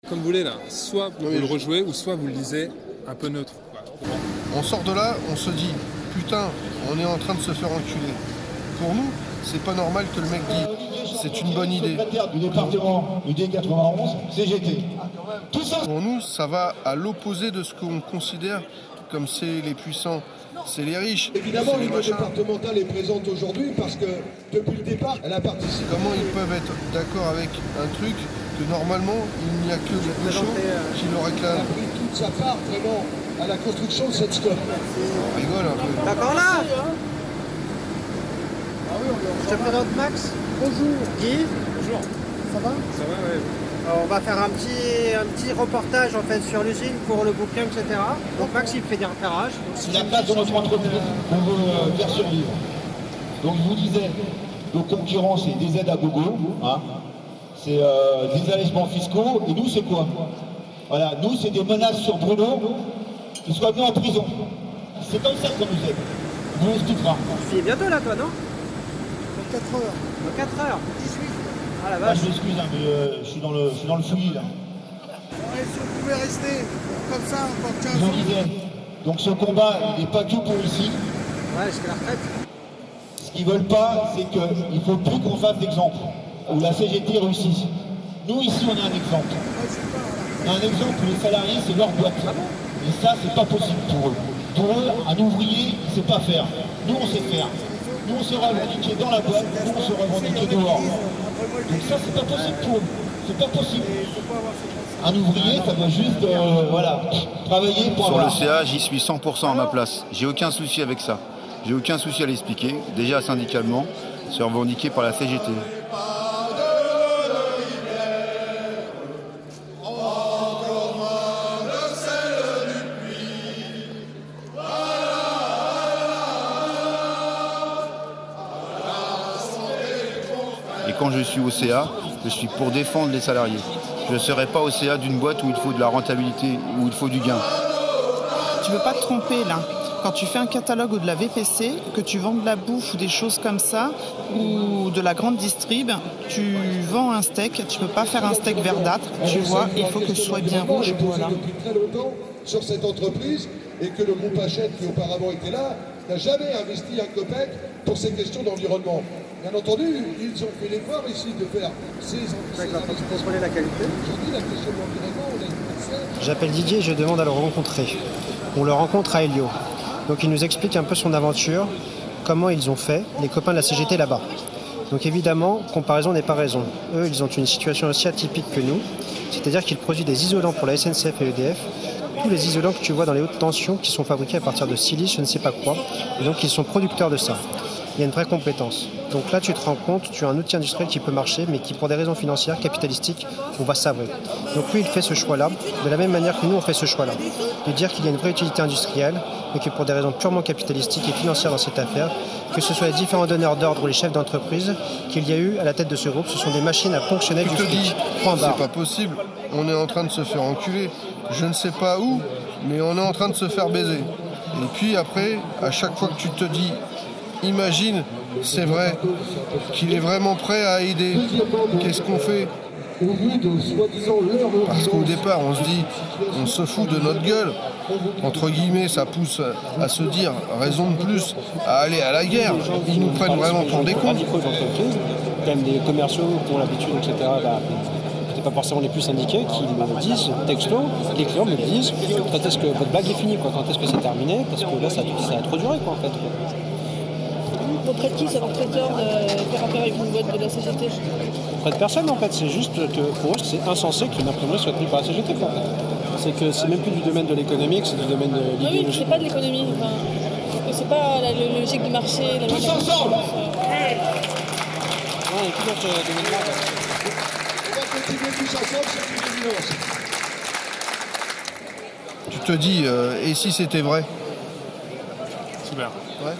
Comme vous voulez là, soit vous le rejouez ou soit vous le lisez un peu neutre. On sort de là, on se dit putain, on est en train de se faire enculer. Pour nous, c'est pas normal que le mec dise c'est une bonne idée. Du département du D91, CGT. Tout ça. Pour nous, ça va à l'opposé de ce qu'on considère comme c'est les puissants. C'est les riches. Évidemment, l'union départementale est présente aujourd'hui parce que depuis le départ, elle a participé. Comment ils peuvent être d'accord avec un truc que normalement il n'y a que les bouchons qui le réclament? Elle a pris toute sa part vraiment à la construction de cette stop. On rigole un peu. D'accord là. Je te présente Max. Bonjour. Guy. Bonjour. Ça va? Ça va, ouais. Alors, on va faire un petit reportage en fait sur l'usine pour le bouquin, etc. Donc Max il fait des repérages. C'est la place de notre entreprise qu'on veut faire survivre. Donc je vous disais, nos concurrents c'est des aides à gogo, hein. C'est des allégements fiscaux, et nous c'est quoi? Voilà, nous c'est des menaces sur Bruno qui soit mis en prison. C'est comme ça qu'on nous aide. On vous l'expliquera. Tu finis bientôt là toi, non? Dans 4 heures. Dans 4 heures. 18. Ah la Ah, vache. je m'excuse, hein, mais je suis dans le fouillis là. Ouais, si on pouvait rester comme ça encore 15 Je vous ans. disais, donc ce combat il n'est pas que pour ici. Ouais, jusqu'à la retraite. Ce qu'ils veulent pas, c'est qu'il ne faut plus qu'on fasse d'exemple, où la CGT réussisse. Nous, ici, on a un exemple. On a un exemple où les salariés, c'est leur boîte. Et ça, c'est pas possible pour eux. Pour eux, un ouvrier, il ne sait pas faire. Nous, on sait faire. Nous, on se revendiquer dans la boîte, nous, on se revendiquer dehors. Donc ça, c'est pas possible pour eux. C'est pas possible. Un ouvrier, ça doit juste, voilà, travailler pour Sur le avoir. CA, j'y suis 100% à ma place. J'ai aucun souci avec ça. J'ai aucun souci à l'expliquer. Déjà syndicalement, c'est revendiqué par la CGT. Et quand je suis au CA, je suis pour défendre les salariés. Je ne serai pas au CA d'une boîte où il faut de la rentabilité, où il faut du gain. Tu veux pas te tromper là. Quand tu fais un catalogue ou de la VPC, que tu vends de la bouffe ou des choses comme ça, ou de la grande distrib, tu vends un steak, tu peux pas faire un steak verdâtre, tu vois, il faut que ce soit bien rouge. Voilà. Depuis très longtemps sur cette entreprise et que le groupe Hachette qui auparavant était là n'a jamais investi un copec pour ces questions d'environnement. Bien entendu, ils ont fait l'effort ici de faire ces Contrôler la qualité. Aujourd'hui, la question de l'environnement, on a une personne. J'appelle Didier et je demande à le rencontrer. On le rencontre à Elio. Donc il nous explique un peu son aventure, comment ils ont fait, les copains de la CGT là-bas. Donc évidemment, comparaison n'est pas raison. Eux, ils ont une situation aussi atypique que nous, c'est-à-dire qu'ils produisent des isolants pour la SNCF et EDF, tous les isolants que tu vois dans les hautes tensions qui sont fabriqués à partir de silice, je ne sais pas quoi, et donc ils sont producteurs de ça. Il y a une vraie compétence. Donc là, tu te rends compte, tu as un outil industriel qui peut marcher, mais qui, pour des raisons financières, capitalistiques, on va sabrer. Donc lui, il fait ce choix-là, de la même manière que nous, on fait ce choix-là. De dire qu'il y a une vraie utilité industrielle, mais que pour des raisons purement capitalistiques et financières dans cette affaire, que ce soit les différents donneurs d'ordre ou les chefs d'entreprise qu'il y a eu à la tête de ce groupe, ce sont des machines à ponctionner du fric. Point barre. C'est pas possible. On est en train de se faire enculer. Je ne sais pas où, mais on est en train de se faire baiser. Et puis après, à chaque fois que tu te dis, imagine, c'est vrai, qu'il est vraiment prêt à aider, qu'est-ce qu'on fait? Parce qu'au départ, on se dit, on se fout de notre gueule. Entre guillemets, ça pousse à se dire, raison de plus, à aller à la guerre. Ils nous prennent vraiment pour des cons. Radicaux d'entreprise, même des commerciaux qui ont l'habitude, etc., c'est pas forcément les plus syndiqués qui me disent texto, les clients me disent quand est-ce que votre blague est finie, quoi, quand est-ce que c'est terminé, parce que là ça a trop duré quoi en fait. On traite qui? C'est leur traiteur de faire affaire avec une boîte de la CGT? On traite personne en fait, c'est juste que pour eux c'est insensé qu'une imprimerie soit tenue par la CGT quoi, en fait. C'est que c'est même plus du domaine de l'économique, c'est du domaine de l'idéologie. Oui, c'est pas de l'économie, enfin, c'est pas la logique du marché. La Tous ensemble. Non, il y a plus d'autres domaines-là. On va continuer tous ensemble, c'est une évidence. Tu te dis, et si c'était vrai? Super. Ouais.